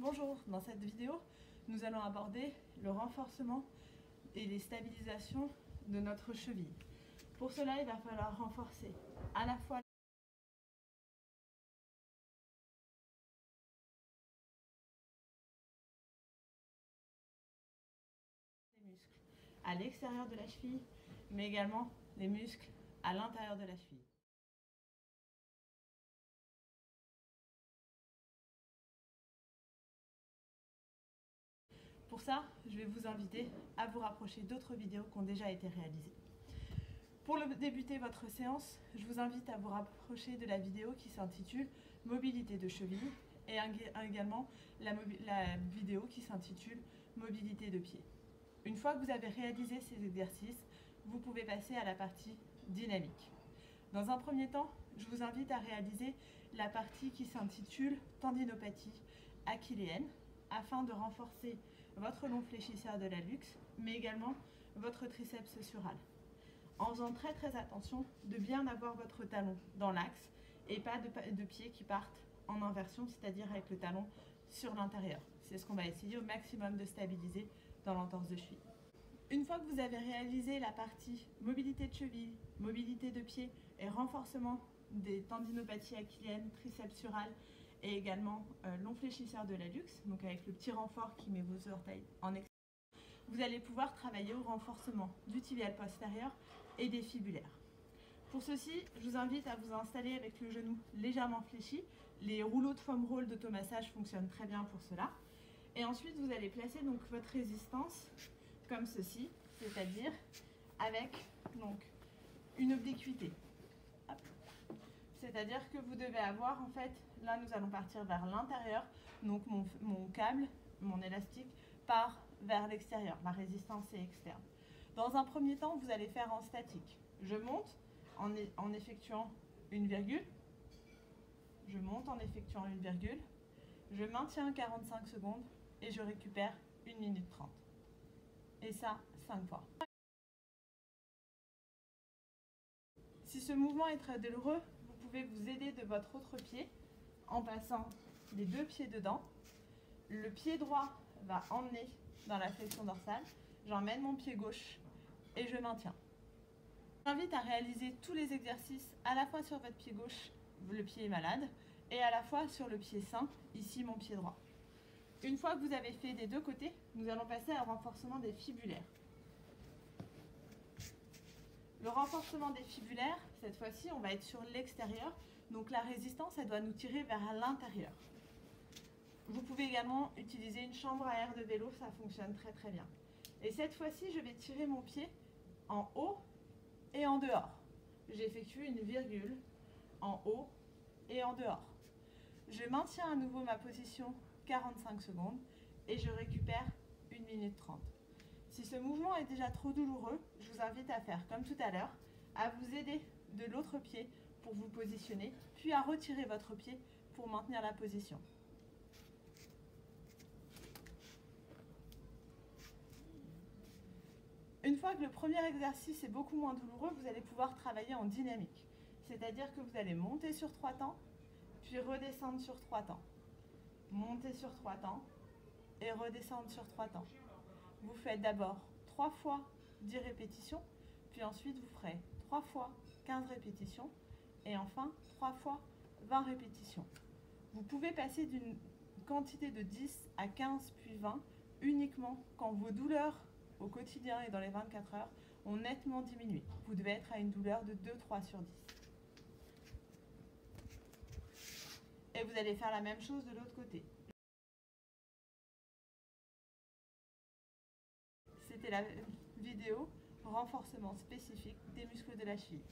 Bonjour, dans cette vidéo, nous allons aborder le renforcement et les stabilisations de notre cheville. Pour cela, il va falloir renforcer à la fois les muscles à l'extérieur de la cheville, mais également les muscles à l'intérieur de la cheville. Pour ça, je vais vous inviter à vous rapprocher d'autres vidéos qui ont déjà été réalisées. Pour débuter votre séance, je vous invite à vous rapprocher de la vidéo qui s'intitule « Mobilité de cheville » et également la vidéo qui s'intitule « Mobilité de pied ». Une fois que vous avez réalisé ces exercices, vous pouvez passer à la partie dynamique. Dans un premier temps, je vous invite à réaliser la partie qui s'intitule « Tendinopathie achilléenne » afin de renforcer votre long fléchisseur de l'hallux, mais également votre triceps sural. En faisant très attention de bien avoir votre talon dans l'axe et pas de pieds qui partent en inversion, c'est-à-dire avec le talon sur l'intérieur. C'est ce qu'on va essayer au maximum de stabiliser dans l'entorse de cheville. Une fois que vous avez réalisé la partie mobilité de cheville, mobilité de pied et renforcement des tendinopathies achilléennes, triceps sural et également long fléchisseur de l'hallux, donc avec le petit renfort qui met vos orteils en extérieur, vous allez pouvoir travailler au renforcement du tibial postérieur et des fibulaires. Pour ceci, je vous invite à vous installer avec le genou légèrement fléchi. Les rouleaux de foam roll d'automassage fonctionnent très bien pour cela. Et ensuite, vous allez placer donc votre résistance comme ceci, c'est-à-dire avec donc une obliquité. C'est-à-dire que vous devez avoir, en fait, là nous allons partir vers l'intérieur, donc mon câble, mon élastique part vers l'extérieur, la résistance est externe. Dans un premier temps, vous allez faire en statique. Je monte en effectuant une virgule, je monte en effectuant une virgule, je maintiens 45 secondes et je récupère 1 minute 30. Et ça, 5 fois. Si ce mouvement est très douloureux, vous pouvez vous aider de votre autre pied en passant les deux pieds dedans. Le pied droit va emmener dans la flexion dorsale. J'emmène mon pied gauche et je maintiens. Je vous invite à réaliser tous les exercices à la fois sur votre pied gauche, le pied est malade, et à la fois sur le pied sain, ici mon pied droit. Une fois que vous avez fait des deux côtés, nous allons passer au renforcement des fibulaires. Le renforcement des fibulaires, cette fois-ci, on va être sur l'extérieur, donc la résistance, elle doit nous tirer vers l'intérieur. Vous pouvez également utiliser une chambre à air de vélo, ça fonctionne très bien. Et cette fois-ci, je vais tirer mon pied en haut et en dehors. J'effectue une virgule en haut et en dehors. Je maintiens à nouveau ma position 45 secondes et je récupère 1 minute 30. Si ce mouvement est déjà trop douloureux, je vous invite à faire comme tout à l'heure, à vous aider de l'autre pied pour vous positionner, puis à retirer votre pied pour maintenir la position. Une fois que le premier exercice est beaucoup moins douloureux, vous allez pouvoir travailler en dynamique. C'est-à-dire que vous allez monter sur 3 temps, puis redescendre sur 3 temps. Monter sur 3 temps et redescendre sur 3 temps. Vous faites d'abord 3 fois 10 répétitions, puis ensuite vous ferez 3 fois 15 répétitions et enfin 3 fois 20 répétitions. Vous pouvez passer d'une quantité de 10 à 15 puis 20 uniquement quand vos douleurs au quotidien et dans les 24 heures ont nettement diminué. Vous devez être à une douleur de 2-3 sur 10. Et vous allez faire la même chose de l'autre côté. C'était la vidéo renforcement spécifique des muscles de la cheville.